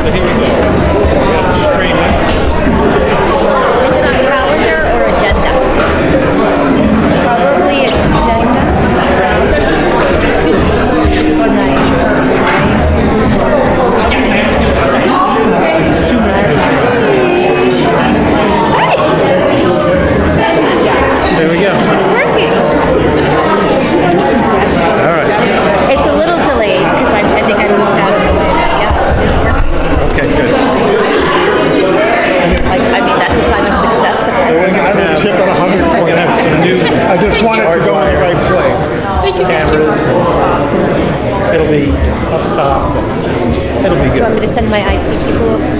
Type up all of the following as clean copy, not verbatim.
So here we go. We got it streaming. Is it on calendar or agenda? Probably agenda. Tonight. It's too much. There we go. It's working. All right. It's a little delayed because I think I moved out of the way. Yeah, it's working. Okay, good. Like, I mean, that's a sign of success. So we're gonna I will have, chip at 100 we're points. gonna have some new I just want it to go in the right place. cameras. It'll be up top. It'll be Do you want good. me to send my IT people over?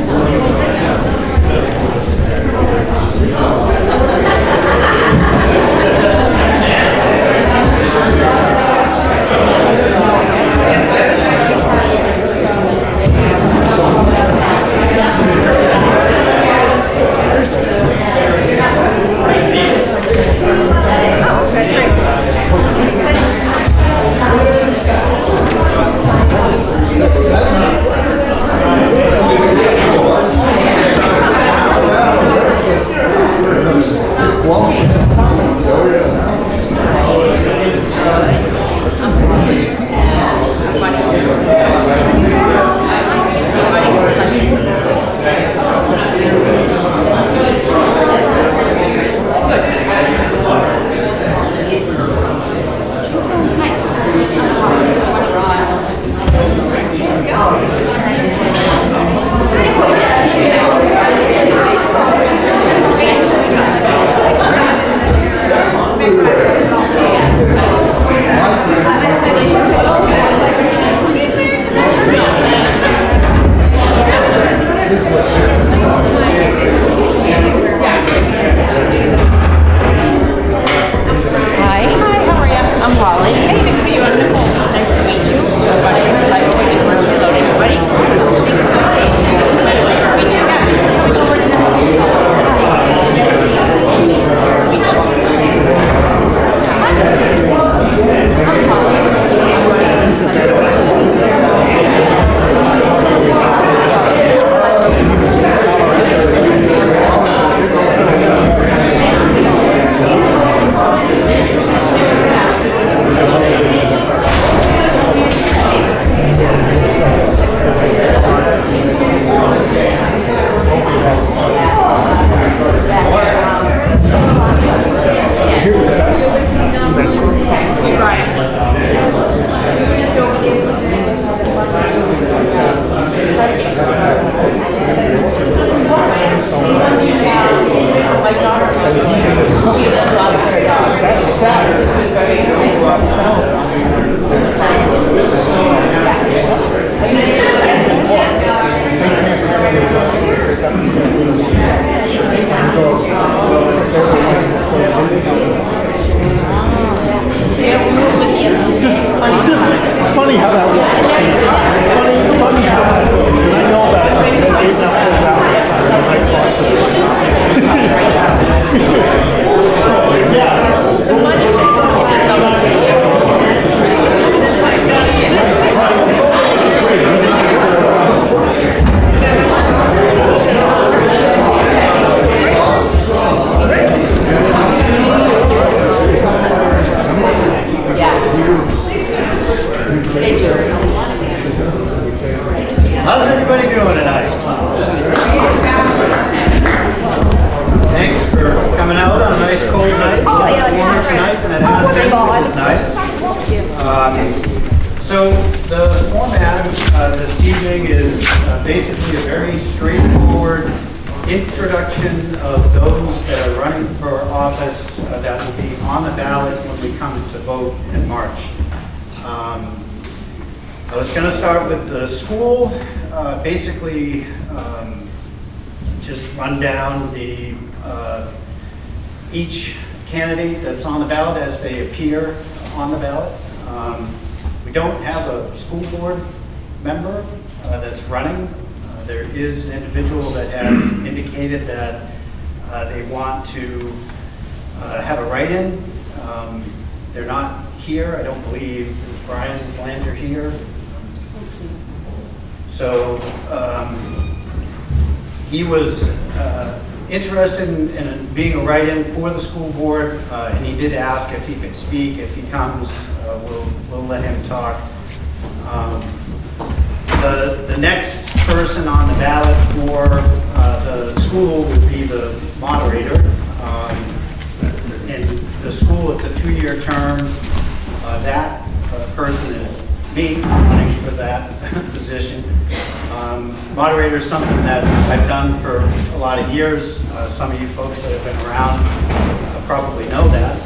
Hi. Hi, how are you? I'm Holly. Hey, nice to meet you. I'm Nicole. Nice to meet you. My name is Michael. We just want to say hello to everybody. So, thank you so much. Nice to meet you. Yeah. Come over to Nice to meet you. I'm Holly. It's funny how that works. Funny how that works. And I know about it. They've now pulled out the side as I talk to How's everybody doing tonight? Thanks for coming out on a nice cold night. Oh, yeah, Warmer tonight than it has been, which is nice. So the format this evening is basically a very straightforward introduction of those that are running for office that will be on the ballot when we come to vote in March. I was going to start with the school, basically just run down the each candidate that's on the ballot as they appear on the ballot. We don't have a school board member that's running. There is an individual that has indicated that they want to have a write-in. They're not here, I don't believe. Is Brian Belanger here? So He was interested in being a write-in for the school board, and he did ask if he could speak. If he comes, we'll let him talk. The next person on the ballot for the school would be the moderator. In the school, it's a 2-year term. That person is me, running for that position. Moderator is something that I've done for a lot of years. Some of you folks that have been around probably know that.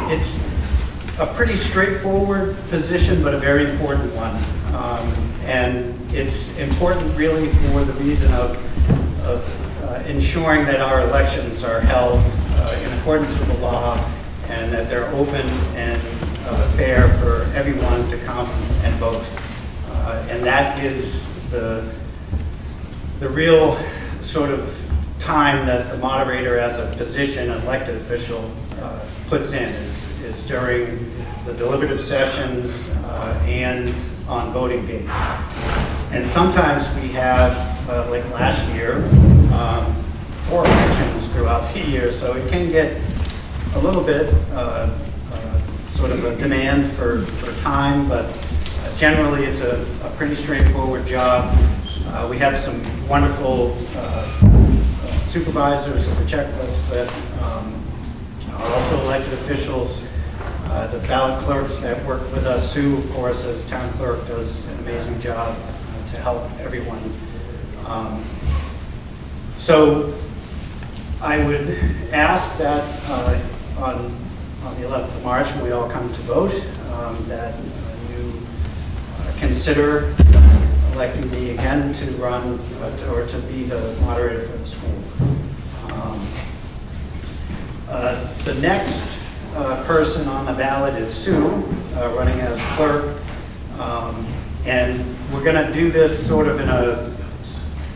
It's a pretty straightforward position, but a very important one. And it's important really for the reason of ensuring that our elections are held in accordance with the law and that they're open and fair for everyone to come and vote. And that is the real sort of time that the moderator as a position, an elected official, puts in is during the deliberative sessions and on voting days. And sometimes we have, like last year, 4 elections throughout the year, so it can get a little bit sort of a demand for time, but generally it's a pretty straightforward job. We have some wonderful supervisors of the checklist that are also elected officials. The ballot clerks that work with us, Sue, of course, as town clerk, does an amazing job to help everyone. So I would ask that on the 11th of March, when we all come to vote, that you consider electing me again to run or to be the moderator for the school. The next person on the ballot is Sue, running as clerk. And we're going to do this sort of in a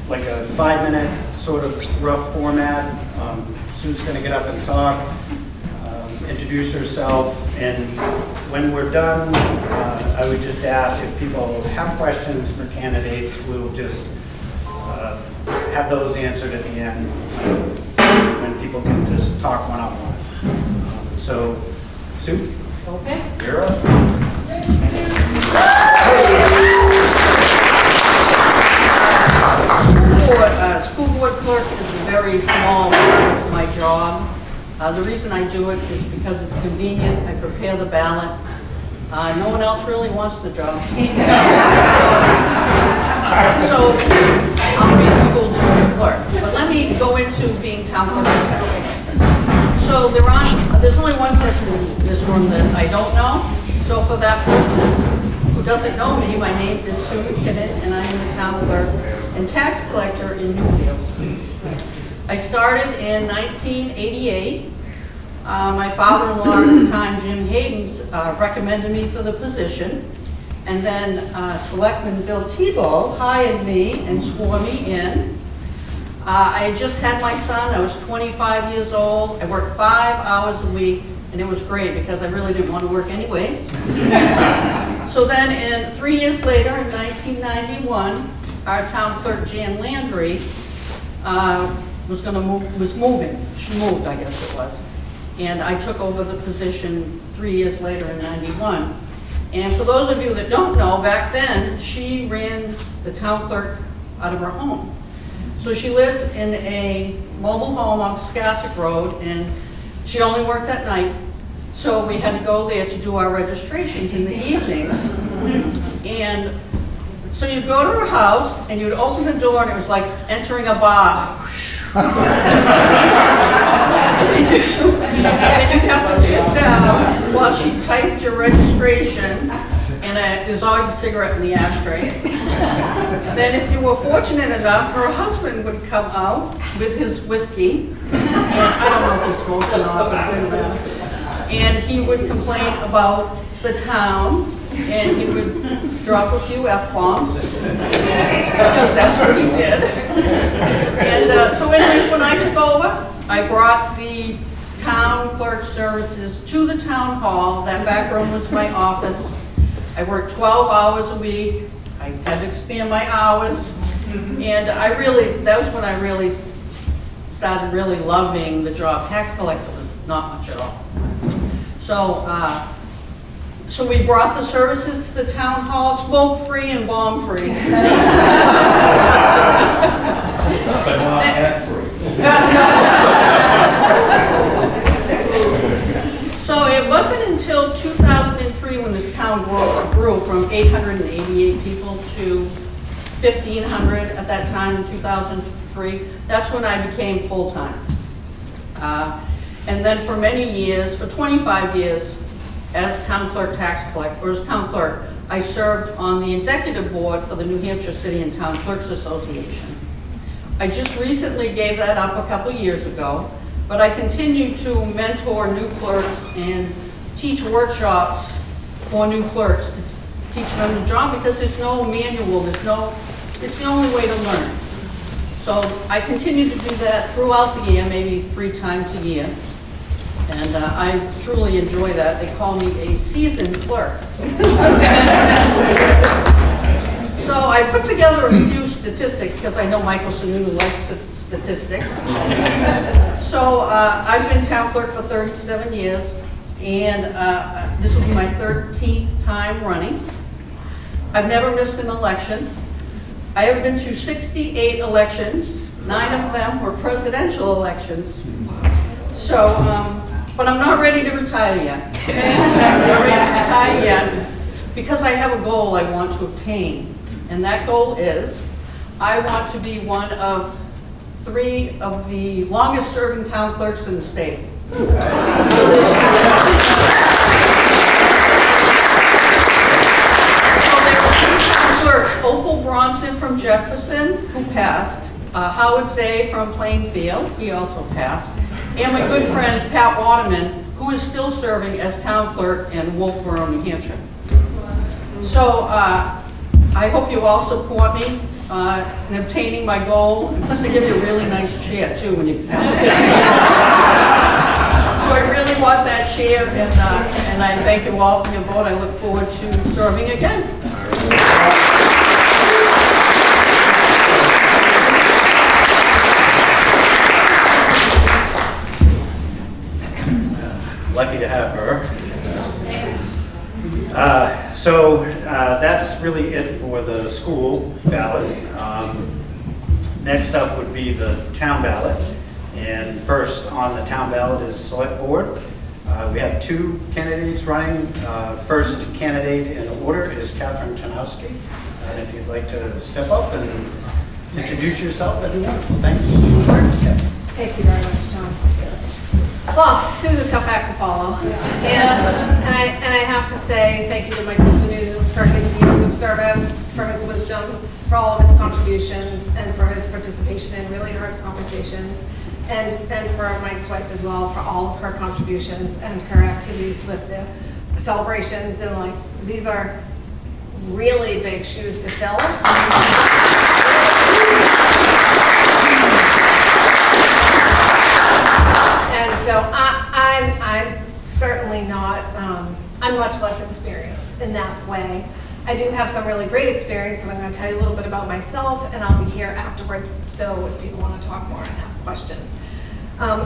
5-minute sort of rough format. Sue's going to get up and talk, introduce herself, and when we're done, I would just ask if people have questions for candidates, we'll just have those answered at the end when people can just talk one-on-one. So, Sue? Okay. You're up. School board clerk is a very small part of my job. The reason I do it is because it's convenient. I prepare the ballot. No one else really wants the job. So I'll be the school district clerk. But let me go into being town clerk. So there's only one person in this room that I don't know. So for that person who doesn't know me, my name is Sue McKinnon, and I am the town clerk and tax collector in Newfield. I started in 1988. My father-in-law at the time, Jim Hayden, recommended me for the position. And then Selectman Bill Tebow hired me and swore me in. I had just had my son. I was 25 years old. I worked 5 hours a week, and it was great because I really didn't want to work anyways. So then 3 years later, in 1991, our town clerk, Jan Landry, was moving. She moved, I guess it was. And I took over the position 3 years later in 91. And for those of you that don't know, back then, she ran the town clerk out of her home. So she lived in a mobile home on Piscassic Road, and she only worked at night. So we had to go there to do our registrations in the evenings. And so you'd go to her house, and you'd open the door, and it was like entering a bar. And you'd have to sit down while she typed your registration, and there's always a cigarette in the ashtray. Then if you were fortunate enough, her husband would come out with his whiskey, and I don't know if he smoked or not, and he would complain about the town, and he would drop a few F-bombs, because that's what he did. And so anyways, when I took over, I brought the town clerk services to the town hall. That back room was my office. I worked 12 hours a week. I had to expand my hours. And that was when I really started really loving the job. Tax collector was not much at all. So we brought the services to the town hall, smoke-free and bomb-free. But not ad-free. So it wasn't until 2003 when this town grew from 888 people to 1,500 at that time in 2003. That's when I became full-time. And then for many years, for 25 years, as town clerk, tax collector, or as town clerk, I served on the executive board for the New Hampshire City and Town Clerks Association. I just recently gave that up a couple years ago, but I continue to mentor new clerks and teach workshops for new clerks to teach them the job because there's no manual, it's the only way to learn. So I continue to do that throughout the year, maybe 3 times a year. And I truly enjoy that. They call me a seasoned clerk. So I put together a few statistics because I know Michael Sununu likes statistics. So I've been town clerk for 37 years, and this will be my 13th time running. I've never missed an election. I have been to 68 elections. 9 of them were presidential elections. So, but I'm not ready to retire yet. I'm not ready to retire yet because I have a goal I want to obtain. And that goal is I want to be one of 3 of the longest serving town clerks in the state. Clerks, Opal Bronson from Jefferson, who passed, Howard Zay from Plainfield, he also passed, and my good friend Pat Waterman, who is still serving as town clerk in Wolfboro, New Hampshire. So I hope you all support me in obtaining my goal, and plus they give you a really nice chair too when you. So I really want that chair, and I thank you all for your vote. I look forward to serving again. Lucky to have her. So that's really it for the school ballot. Next up would be the town ballot. And first on the town ballot is select board. We have 2 candidates running. First candidate in order is Catherine Tanowski. And if you'd like to step up and introduce yourself, that'd be wonderful. Thank you. Yes. Thank you very much, John. Well, Sue's a tough act to follow. And I have to say thank you to Michael Sununu for his years of service, for his wisdom, for all of his contributions, and for his participation in really hard conversations. And for Mike's wife as well, for all of her contributions and her activities with the celebrations. And like, these are really big shoes to fill. And so I'm certainly not, I'm much less experienced in that way. I do have some really great experience, and I'm going to tell you a little bit about myself, and I'll be here afterwards, so if people want to talk more and have questions.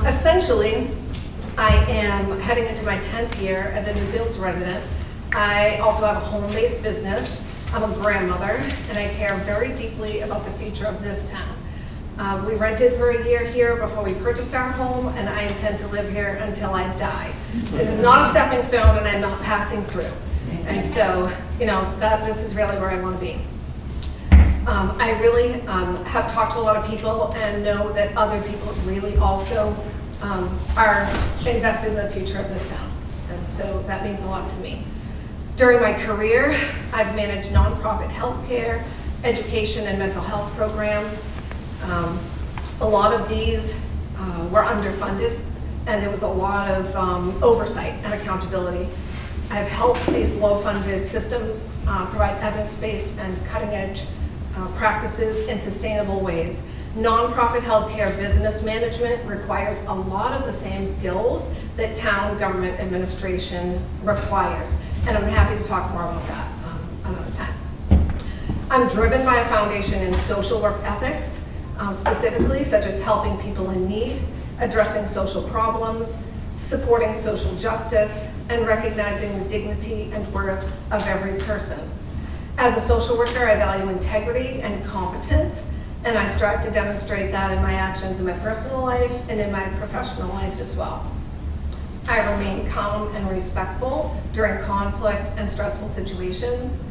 Essentially, I am heading into my 10th year as a Newfields resident. I also have a home-based business. I'm a grandmother, and I care very deeply about the future of this town. We rented for a year here before we purchased our home, and I intend to live here until I die. This is not a stepping stone, and I'm not passing through. And so, you know, this is really where I want to be. I really have talked to a lot of people and know that other people really also are invested in the future of this town. And so that means a lot to me. During my career, I've managed nonprofit healthcare, education, and mental health programs. A lot of these were underfunded, and there was a lot of oversight and accountability. I've helped these low-funded systems provide evidence-based and cutting-edge practices in sustainable ways. Nonprofit healthcare business management requires a lot of the same skills that town government administration requires, and I'm happy to talk more about that another time. I'm driven by a foundation in social work ethics, specifically such as helping people in need, addressing social problems, supporting social justice, and recognizing the dignity and worth of every person. As a social worker, I value integrity and competence, and I strive to demonstrate that in my actions in my personal life and in my professional life as well. I remain calm and respectful during conflict and stressful situations.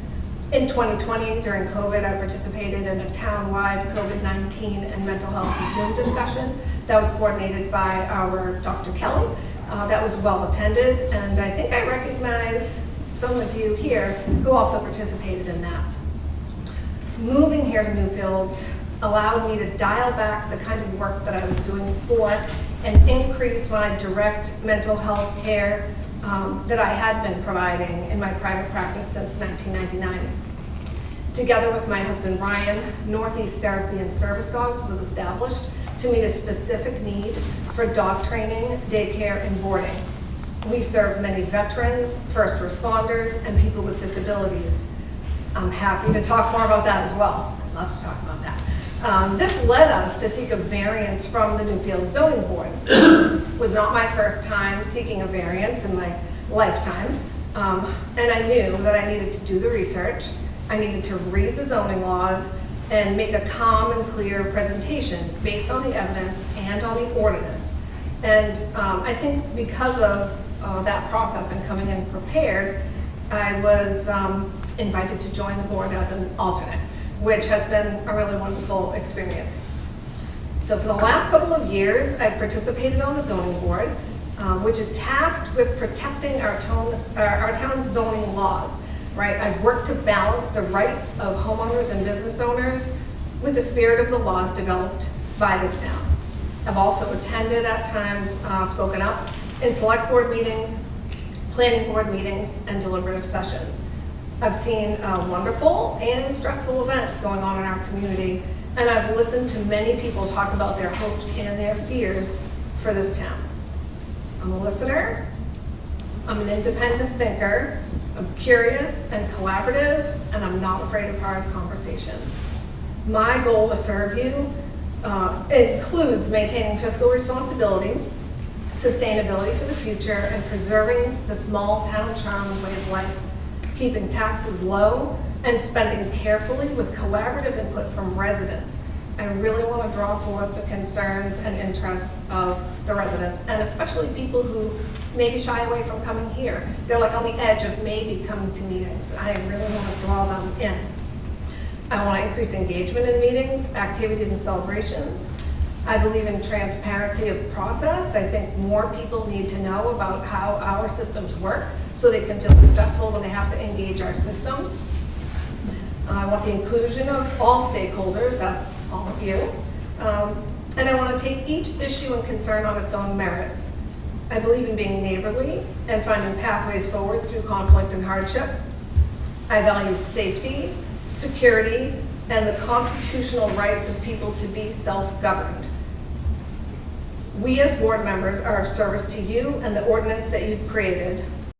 In 2020, during COVID, I participated in a town-wide COVID-19 and mental health Zoom discussion that was coordinated by our Dr. Kelly. That was well attended, and I think I recognize some of you here who also participated in that. Moving here to Newfields allowed me to dial back the kind of work that I was doing before and increase my direct mental health care that I had been providing in my private practice since 1999. Together with my husband Ryan, Northeast Therapy and Service Dogs was established to meet a specific need for dog training, daycare, and boarding. We serve many veterans, first responders, and people with disabilities. I'm happy to talk more about that as well. I'd love to talk about that. This led us to seek a variance from the Newfields Zoning Board. It was not my first time seeking a variance in my lifetime, and I knew that I needed to do the research. I needed to read the zoning laws and make a calm and clear presentation based on the evidence and on the ordinance. And I think because of that process and coming in prepared, I was invited to join the board as an alternate, which has been a really wonderful experience. So for the last couple of years, I've participated on the zoning board, which is tasked with protecting our town's zoning laws. Right, I've worked to balance the rights of homeowners and business owners with the spirit of the laws developed by this town. I've also attended at times, spoken up in select board meetings, planning board meetings, and deliberative sessions. I've seen wonderful and stressful events going on in our community, and I've listened to many people talk about their hopes and their fears for this town. I'm a listener, I'm an independent thinker, I'm curious and collaborative, and I'm not afraid of hard conversations. My goal to serve you includes maintaining fiscal responsibility, sustainability for the future, and preserving the small town charm and way of life, keeping taxes low, and spending carefully with collaborative input from residents. I really want to draw forth the concerns and interests of the residents, and especially people who maybe shy away from coming here. They're like on the edge of maybe coming to meetings. I really want to draw them in. I want to increase engagement in meetings, activities, and celebrations. I believe in transparency of process. I think more people need to know about how our systems work so they can feel successful when they have to engage our systems. I want the inclusion of all stakeholders, that's all of you. And I want to take each issue and concern on its own merits. I believe in being neighborly and finding pathways forward through conflict and hardship. I value safety, security, and the constitutional rights of people to be self-governed. We as board members are of service to you and the ordinance that you've created